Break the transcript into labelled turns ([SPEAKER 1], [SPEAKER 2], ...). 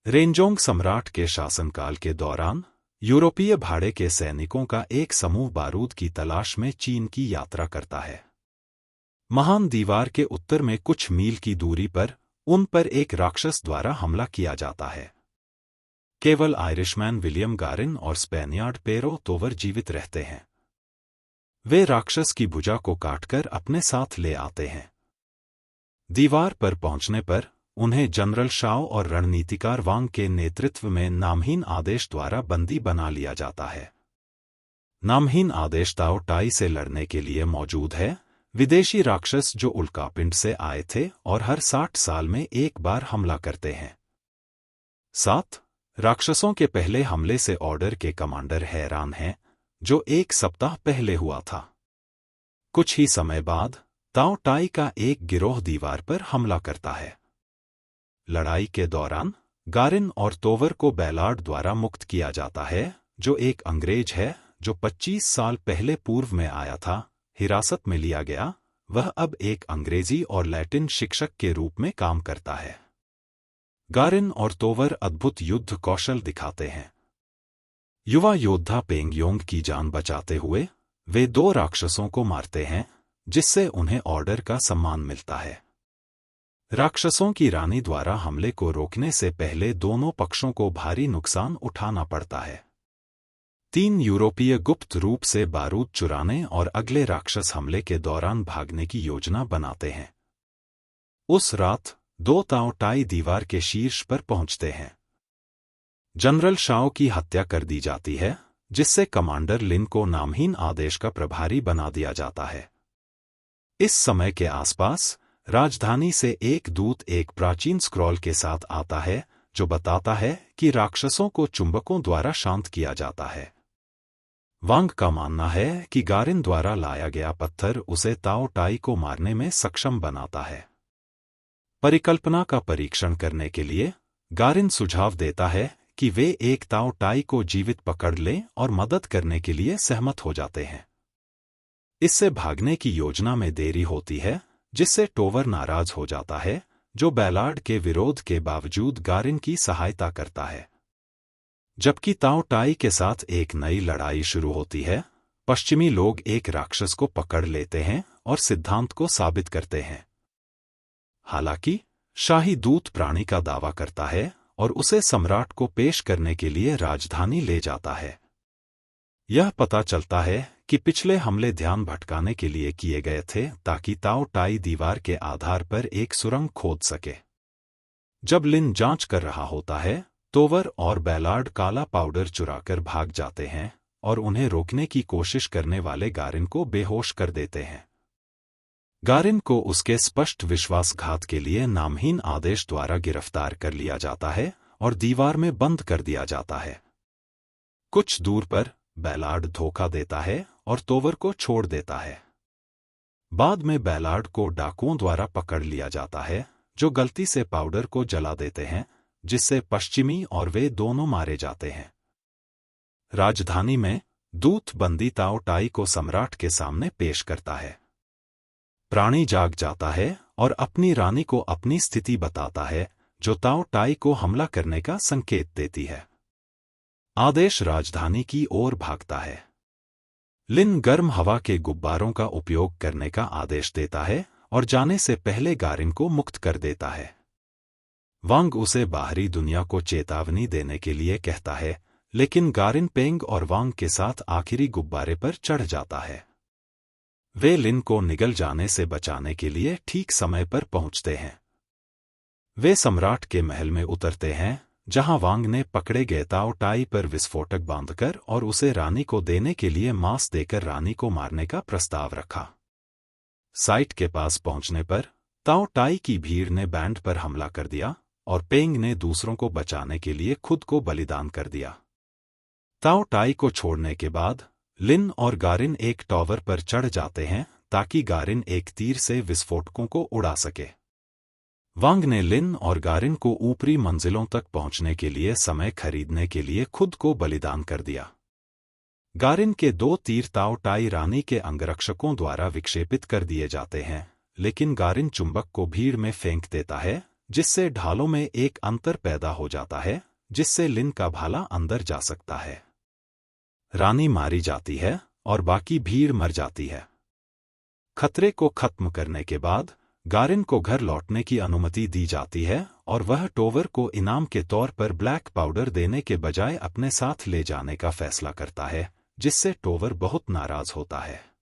[SPEAKER 1] रेंजोंग सम्राट के शासनकाल के दौरान यूरोपीय भाड़े के सैनिकों का एक समूह बारूद की तलाश में चीन की यात्रा करता है। महान दीवार के उत्तर में कुछ मील की दूरी पर उन पर एक राक्षस द्वारा हमला किया जाता है। केवल आयरिशमैन विलियम गारिन और स्पेनियार्ड पेरो तोवर जीवित रहते हैं। वे राक्षस की भुजा को काटकर अपने साथ ले आते हैं। दीवार पर पहुंचने पर उन्हें जनरल शाओ और रणनीतिकार वांग के नेतृत्व में नामहीन आदेश द्वारा बंदी बना लिया जाता है। नामहीन आदेश ताओ टाई से लड़ने के लिए मौजूद है, विदेशी राक्षस जो उल्कापिंड से आए थे और हर 60 साल में एक बार हमला करते हैं। 7 राक्षसों के पहले हमले से ऑर्डर के कमांडर हैरान हैं, जो 1 सप्ताह पहले हुआ था। कुछ ही समय बाद ताओ टाई का एक गिरोह दीवार पर हमला करता है। लड़ाई के दौरान गारिन और तोवर को बैलार्ड द्वारा मुक्त किया जाता है, जो एक अंग्रेज है जो 25 साल पहले पूर्व में आया था, हिरासत में लिया गया। वह अब एक अंग्रेजी और लैटिन शिक्षक के रूप में काम करता है। गारिन और तोवर अद्भुत युद्ध कौशल दिखाते हैं। युवा योद्धा पेंग योंग की जान बचाते हुए वे 2 राक्षसों को मारते हैं, जिससे उन्हें ऑर्डर का सम्मान मिलता है। राक्षसों की रानी द्वारा हमले को रोकने से पहले दोनों पक्षों को भारी नुकसान उठाना पड़ता है। 3 यूरोपीय गुप्त रूप से बारूद चुराने और अगले राक्षस हमले के दौरान भागने की योजना बनाते हैं। उस रात 2 ताओ टाई दीवार के शीर्ष पर पहुंचते हैं। जनरल शाओ की हत्या कर दी जाती है, जिससे कमांडर लिन को नामहीन आदेश का प्रभारी बना दिया जाता है। इस समय के आसपास राजधानी से एक दूत एक प्राचीन स्क्रॉल के साथ आता है, जो बताता है कि राक्षसों को चुंबकों द्वारा शांत किया जाता है। वांग का मानना है कि गारिन द्वारा लाया गया पत्थर उसे ताओ टाई को मारने में सक्षम बनाता है। परिकल्पना का परीक्षण करने के लिए गारिन सुझाव देता है कि वे एक ताओ टाई को जीवित पकड़ लें और मदद करने के लिए सहमत हो जाते हैं। इससे भागने की योजना में देरी होती है, जिससे टोवर नाराज हो जाता है, जो बैलार्ड के विरोध के बावजूद गारिन की सहायता करता है। जबकि ताओ टाई के साथ एक नई लड़ाई शुरू होती है, पश्चिमी लोग एक राक्षस को पकड़ लेते हैं और सिद्धांत को साबित करते हैं। हालांकि शाही दूत प्राणी का दावा करता है और उसे सम्राट को पेश करने के लिए राजधानी ले जाता है। यह पता चलता है कि पिछले हमले ध्यान भटकाने के लिए किए गए थे, ताकि ताओ टाई दीवार के आधार पर एक सुरंग खोद सके। जब लिन जांच कर रहा होता है, तोवर और बैलार्ड काला पाउडर चुराकर भाग जाते हैं और उन्हें रोकने की कोशिश करने वाले गारिन को बेहोश कर देते हैं। गारिन को उसके स्पष्ट विश्वासघात के लिए नामहीन आदेश द्वारा गिरफ्तार कर लिया जाता है और दीवार में बंद कर दिया जाता है। कुछ दूर पर बैलार्ड धोखा देता है और तोवर को छोड़ देता है। बाद में बैलार्ड को डाकुओं द्वारा पकड़ लिया जाता है, जो गलती से पाउडर को जला देते हैं, जिससे पश्चिमी और वे दोनों मारे जाते हैं। राजधानी में दूत बंदी ताओ टाई को सम्राट के सामने पेश करता है। प्राणी जाग जाता है और अपनी रानी को अपनी स्थिति बताता है, जो ताओ टाई को हमला करने का संकेत देती है। आदेश राजधानी की ओर भागता है। लिन गर्म हवा के गुब्बारों का उपयोग करने का आदेश देता है और जाने से पहले गारिन को मुक्त कर देता है। वांग उसे बाहरी दुनिया को चेतावनी देने के लिए कहता है, लेकिन गारिन पेंग और वांग के साथ आखिरी गुब्बारे पर चढ़ जाता है। वे लिन को निगल जाने से बचाने के लिए ठीक समय पर पहुंचते हैं। वे सम्राट के महल में उतरते हैं, जहां वांग ने पकड़े गए ताओ टाई पर विस्फोटक बांधकर और उसे रानी को देने के लिए मांस देकर रानी को मारने का प्रस्ताव रखा। साइट के पास पहुंचने पर ताओ टाई की भीड़ ने बैंड पर हमला कर दिया और पेंग ने दूसरों को बचाने के लिए खुद को बलिदान कर दिया। ताओ टाई को छोड़ने के बाद लिन और गारिन एक टॉवर पर चढ़ जाते हैं, ताकि गारिन एक तीर से विस्फोटकों को उड़ा सके। वांग ने लिन और गारिन को ऊपरी मंजिलों तक पहुंचने के लिए समय खरीदने के लिए खुद को बलिदान कर दिया। गारिन के 2 तीर ताओ टाई रानी के अंगरक्षकों द्वारा विक्षेपित कर दिए जाते हैं, लेकिन गारिन चुंबक को भीड़ में फेंक देता है, जिससे ढालों में एक अंतर पैदा हो जाता है, जिससे लिन का भाला अंदर जा सकता है। रानी मारी जाती है और बाकी भीड़ मर जाती है। खतरे को खत्म करने के बाद गारिन को घर लौटने की अनुमति दी जाती है और वह टोवर को इनाम के तौर पर ब्लैक पाउडर देने के बजाय अपने साथ ले जाने का फैसला करता है, जिससे टोवर बहुत नाराज होता है।